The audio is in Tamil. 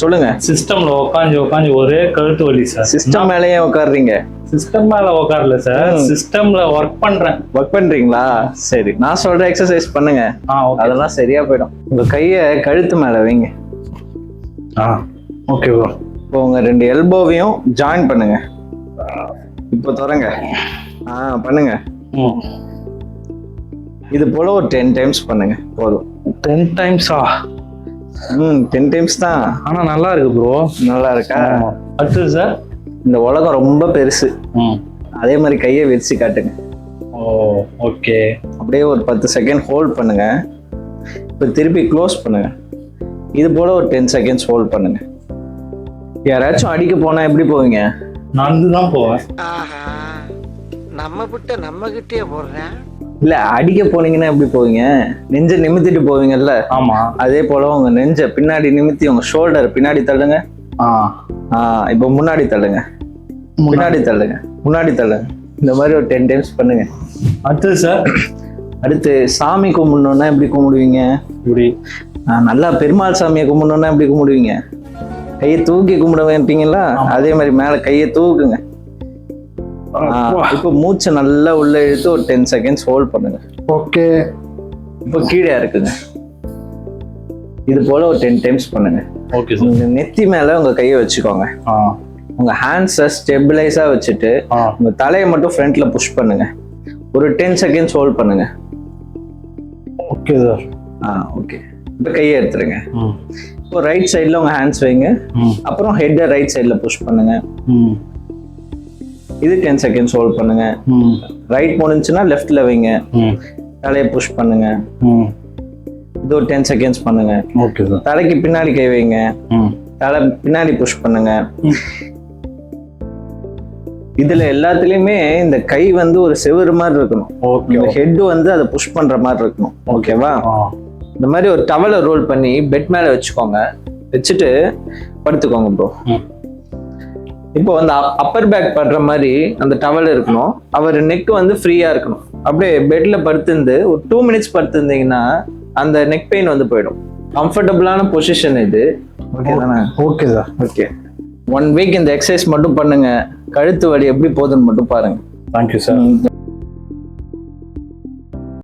சொல்லுங்க. சிஸ்டம்ல உட்காந்து ஒரே கழுத்து வலி சார். சிஸ்டம் மேலேயே உட்காடுறீங்க? சிஸ்டம் மேல உட்காரல சார், சிஸ்டம்ல ஒர்க் பண்றேன். ஒர்க் பண்றீங்களா? சரி, நான் சொல்ற எக்ஸசைஸ் பண்ணுங்க, அதெல்லாம் சரியா போயிடும். உங்க கையை கழுத்து மேல வைங்க. Okay bro. இப்போ உங்க 2 எல்போவையும் ஜாயின் பண்ணுங்க. இப்போ தொடங்க. பண்ணுங்க. இது போல ஒரு 10 டைம்ஸ் பண்ணுங்க போதும். 10 டைம்ஸா? 10 டைம்ஸ் தான். ஆனா நல்லா இருக்கு ப்ரோ. நல்லா இருக்கா? அடுத்து சார், இந்த உலகம் ரொம்ப பெருசு, அதே மாதிரி கையை விரிச்சு காட்டுங்க. ஓகே. அப்படியே ஒரு 10 செகண்ட் ஹோல்ட் பண்ணுங்க. இப்போ திருப்பி க்ளோஸ் பண்ணுங்க. இது போல ஒரு 10 செகண்ட்ஸ் ஹோல்ட் பண்ணுங்க. யாராச்சும் அடிக்க போனா எப்படி போவீங்க? நடந்து தான் போவேன். நம்ம கிட்ட நம்ம கிட்டே போடுறேன். இல்ல, அடிக்க போனீங்கன்னா எப்படி போவீங்க? நெஞ்ச நிமித்திட்டு போவீங்கல்ல? ஆமா. அதே போல உங்க நெஞ்ச பின்னாடி நிமித்தி உங்க ஷோல்டர் பின்னாடி தள்ளுங்க. இப்போ முன்னாடி தள்ளுங்க, பின்னாடி தள்ளுங்க, முன்னாடி தள்ளுங்க. இந்த மாதிரி ஒரு 10 டைம்ஸ் பண்ணுங்க. அடுத்து சார், அடுத்து சாமி கும்பிடணும்னா எப்படி கும்பிடுவீங்க? இப்படி நல்லா பெருமாள் சாமியை கும்பிடணும்னா எப்படி கும்பிடுவீங்க? கையை தூக்கி கும்பிட வேண்டீங்களா? அதே மாதிரி மேல கையை தூக்குங்க. இப்போ மூச்சை நல்லா உள்ள இழுத்து ஒரு 10 செகண்ட்ஸ் ஹோல்ட் பண்ணுங்க. ஓகே. இப்போ கீழே இருக்குங்க. இது போல ஒரு 10 டைம்ஸ் பண்ணுங்க. Okay sir. உங்க நெத்தி மேல உங்க கையை வச்சுக்கோங்க. உங்க ஹேண்ட்ஸை ஸ்டெபிலைஸா வச்சுட்டு உங்க தலையை மட்டும் ஃப்ரண்ட்ல புஷ் பண்ணுங்க. ஒரு 10 செகண்ட்ஸ் ஹோல்ட் பண்ணுங்க. Okay sir. ஓகே. இப்போ கையை எடுத்துருங்க. இப்போ ரைட் சைட்ல உங்க ஹேண்ட்ஸ் வைங்க. அப்புறம் ஹெட்டை ரைட் சைட்ல புஷ் பண்ணுங்க. இது 10 செகண்ட்ஸ் ஹோல்ட் பண்ணுங்க. ரைட் முடிஞ்சுன்னா லெஃப்ட்ல வைங்க. தலையை புஷ் பண்ணுங்க. இது ஒரு 10 செகண்ட்ஸ் பண்ணுங்க. Okay sir. தலைக்கு பின்னாடி கை வைங்க. தலை பின்னாடி புஷ் பண்ணுங்க. இதுல எல்லாத்துலயுமே இந்த கை வந்து ஒரு செவுரு மாதிரி இருக்கணும். இந்த ஹெட் வந்து அதை புஷ் பண்ற மாதிரி இருக்கணும். ஓகேவா? இந்த மாதிரி ஒரு டவலை ரோல் பண்ணி பெட் மேல வச்சுக்கோங்க. வச்சுட்டு படுத்துக்கோங்க ப்ரோ. இப்போ வந்து அப்பர் பேக் படுற மாதிரி அந்த டவல் இருக்கணும். அவர் நெக் வந்து ஃப்ரீயா இருக்கணும். அப்படியே பெட்ல படுத்திருந்து ஒரு 2 மினிட்ஸ் படுத்திருந்தீங்கன்னா அந்த நெக் பெயின் வந்து போயிடும். கம்ஃபர்டபுளான பொசிஷன் இது. ஓகே தானே? Okay sir. ஓகே. 1 வீக் இந்த எக்ஸசைஸ் மட்டும் பண்ணுங்க. கழுத்து வலி எப்படி போகுதுன்னு மட்டும் பாருங்க. Thank you sir.